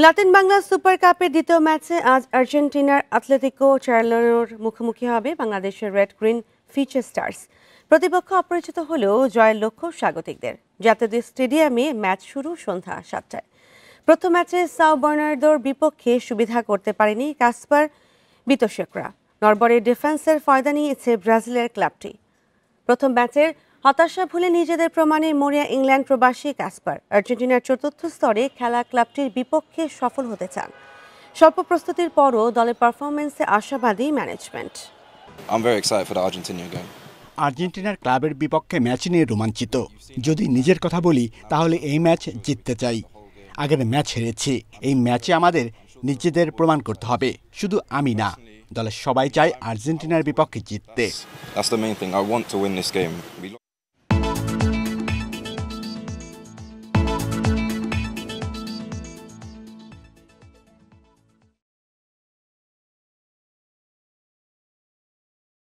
Latin Bangla super কাপের দ্বিতীয় ম্যাচে আজ আর্জেন্টিনার আতলেতিকো চার্লোর মুখোমুখি হবে বাংলাদেশের রেড গ্রিন ফিউচার স্টার্স। প্রতিপক্ষ অপরিচিত হলেও জয়ের লক্ষ্য স্বাগতিকদের। জাতীয় স্টেডিয়ামে ম্যাচ শুরু সন্ধ্যা 7টায়। প্রথম ম্যাচে সাও বার্নার্দোর বিপক্ষে সুবিধা করতে পারেনি কাসপার বিতোশেকরা। নরবরের ডিফেন্সের ফয়দা নিয়েছে ব্রাজিলের ক্লাবটি। প্রথম ম্যাচের হতাশা ভুলে নিজেদের প্রমাণে মরিয়া ইংল্যান্ড প্রবাসী কাসপার আর্জেন্টিনার চতুর্থ স্তরে খেলা ক্লাবটির বিপক্ষে সফল হতে চান। স্বল্প প্রস্তুতির পরও দলের পারফরমেন্সে আশাবাদী ম্যানেজমেন্ট। আর্জেন্টিনার ক্লাবের বিপক্ষে ম্যাচ নিয়ে রোমাঞ্চিত। যদি নিজের কথা বলি তাহলে এই ম্যাচ জিততে চাই। আগের ম্যাচ হেরেছি, এই ম্যাচে আমাদের নিজেদের প্রমাণ করতে হবে। শুধু আমি না, দলের সবাই চায় আর্জেন্টিনার বিপক্ষে জিততে।